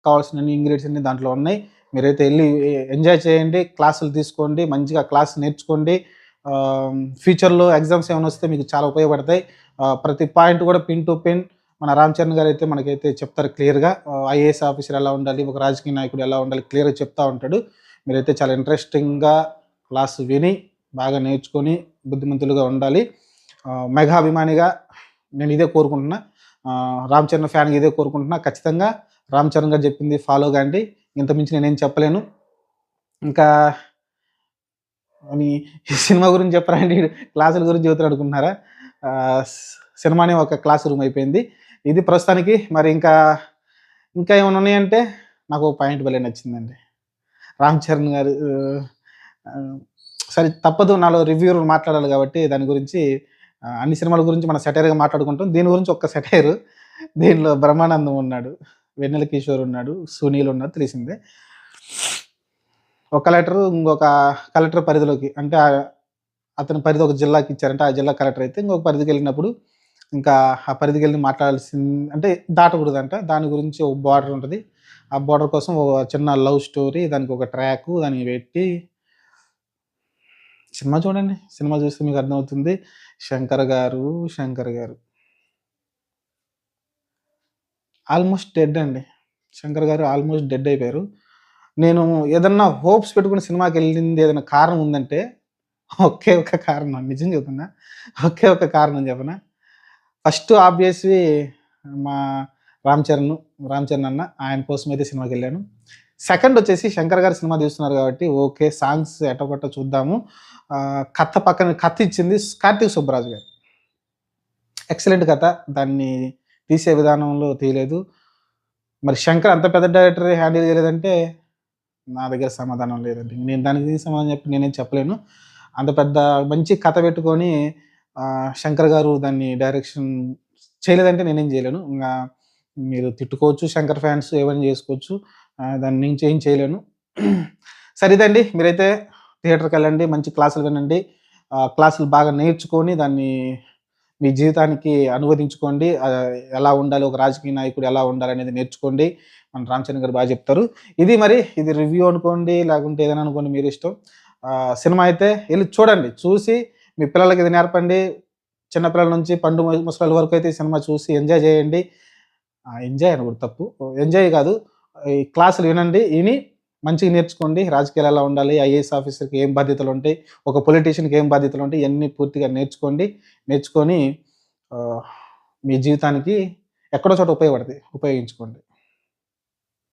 కావాల్సిన ఇంగ్రీడియంట్స్ అన్ని దాంట్లో ఉన్నాయి. మీరైతే ఎళ్లి ఎంజాయ్ చేయండి. క్లాసులు తీసుకోండి. మంచిగా క్లాస్ నేర్చుకోండి. ఫ్యూచర్‌లో ఎగ్జామ్స్ ఏమైనా వస్తే మీకు చాలా ఉపయోగపడతాయి. ప్రతి పాయింట్ కూడా పిన్ టు పిన్ మన రామ్ చరణ్ గారైతే మనకైతే చెప్తారు క్లియర్‌గా. ఐఏఎస్ ఆఫీసర్ ఎలా ఉండాలి, ఒక రాజకీయ నాయకుడు ఎలా ఉండాలి క్లియర్‌గా చెప్తా ఉంటాడు. మీరైతే చాలా ఇంట్రెస్టింగ్‌గా క్లాస్ విని, బాగా నేర్చుకొని బుద్ధిమంతులుగా ఉండాలి. మెగా అభిమానిగా నేను ఇదే కోరుకుంటున్నా. రామ్ చరణ్ ఫ్యాన్‌గా ఇదే కోరుకుంటున్నా. ఖచ్చితంగా రామ్ చరణ్ గారు చెప్పింది ఫాలో గాండి. ఇంతకుమించి నేనేం చెప్పలేను. ఇంకా అని ఈ సినిమా గురించి చెప్పరా అండి, క్లాసుల గురించి చెబుతాడు అనుకుంటున్నారా? సినిమానే ఒక క్లాస్ రూమ్ అయిపోయింది. ఇది ప్రస్తుతానికి. మరి ఇంకా ఏమైనా ఉన్నాయంటే నాకు ఒక పాయింట్ భలే నచ్చిందండి. రామ్ చరణ్ గారు ఆహ్, సరే తప్పదు, నాలో రివ్యూర్ మాట్లాడాలి కాబట్టి దాని గురించి అన్ని సినిమాల గురించి మనం సెటైర్‌గా మాట్లాడుకుంటాం. దీని గురించి ఒక్క సెటైర్. దీనిలో బ్రహ్మానందం ఉన్నాడు, వెన్నెల కిషోర్ ఉన్నాడు, సునీల్ ఉన్నాడు తెలిసిందే. ఒక కలెక్టరు ఇంకొక కలెక్టర్ పరిధిలోకి అంటే అతని పరిధి ఒక జిల్లాకి ఇచ్చారంటే, ఆ జిల్లా కలెక్టర్ అయితే ఇంకొక పరిధికెళ్ళినప్పుడు ఇంకా ఆ పరిధికెళ్ళి అంటే దాటకూడదంట. దాని గురించి ఒక బోర్డర్ ఉంటది. ఆ బోర్డర్ కోసం ఒక చిన్న లవ్ స్టోరీ, దానికి ఒక ట్రాకు దానికి పెట్టి సినిమా చూడండి. సినిమా చూస్తే మీకు అర్థమవుతుంది. శంకర్ గారు ఆల్మోస్ట్ డెడ్ అండి. శంకర్ గారు ఆల్మోస్ట్ డెడ్ అయిపోయారు. నేను ఏదన్నా హోప్స్ పెట్టుకొని సినిమాకెళ్ళింది ఏదైనా కారణం ఉందంటే, ఒకే ఒక కారణం. నిజం చెప్తున్నా. ఒకే ఒక కారణం చెప్పనా? ఫస్ట్ ఆబ్వియస్‌లీ మా రామ్ చరణ్ అన్న. ఆయన కోసమైతే సినిమాకెళ్ళాను. సెకండ్ వచ్చేసి శంకర్ గారు సినిమా తీస్తున్నారు కాబట్టి ఓకే. సాంగ్స్ ఎట్టకొట్ట చూద్దాము. కథ ఇచ్చింది కార్తీక్ సుబ్బరాజు గారు. ఎక్సలెంట్ కథ. దాన్ని తీసే విధానంలో తీయలేదు. మరి శంకర్ అంత పెద్ద డైరెక్టర్ హ్యాండిల్ చేయలేదంటే నా దగ్గర సమాధానం లేదండి. నేను దానికి సమాధానం చెప్పి నేనేం చెప్పలేను. అంత పెద్ద మంచి కథ పెట్టుకొని శంకర్ గారు దాన్ని డైరెక్షన్ చేయలేదంటే నేనేం చేయలేను. మీరు తిట్టుకోవచ్చు, శంకర్ ఫ్యాన్స్ ఏమైనా చేసుకోవచ్చు. దాన్ని నేను ఏం చేయలేను. సరే ఇదండి. మీరైతే థియేటర్‌కెళ్ళండి, మంచి క్లాసులు వినండి. క్లాసులు బాగా నేర్చుకొని దాన్ని మీ జీవితానికి అనువదించుకోండి. ఎలా ఉండాలి, ఒక రాజకీయ నాయకుడు ఎలా ఉండాలనేది నేర్చుకోండి. మన రామ్ చరణ్ గారు బాగా చెప్తారు. ఇది రివ్యూ అనుకోండి, లేకుంటే ఏదైనా అనుకోండి, మీరు ఇష్టం. సినిమా అయితే ఎళ్లి చూడండి. చూసి మీ పిల్లలకి ఇది నేర్పండి. చిన్న పిల్లల నుంచి ముసలోళ్ళ వరకు అయితే ఈ సినిమా చూసి ఎంజాయ్ చేయండి. ఎంజాయ్ అనకూడదు, తప్పు. ఎంజాయ్ కాదు. ఈ క్లాసులు వినండి. ఇని మంచిగా నేర్చుకోండి. రాజకీయాలు ఎలా ఉండాలి, ఐఏఎస్ ఆఫీసర్‌కి ఏం బాధ్యతలుంటాయి, ఒక పొలిటీషియన్‌కి ఏం బాధ్యతలుంటాయి, ఇయన్నీ పూర్తిగా నేర్చుకోండి. నేర్చుకొని మీ జీవితానికి ఎక్కడో చోట ఉపయోగపడతాయి. ఉపయోగించుకోండి.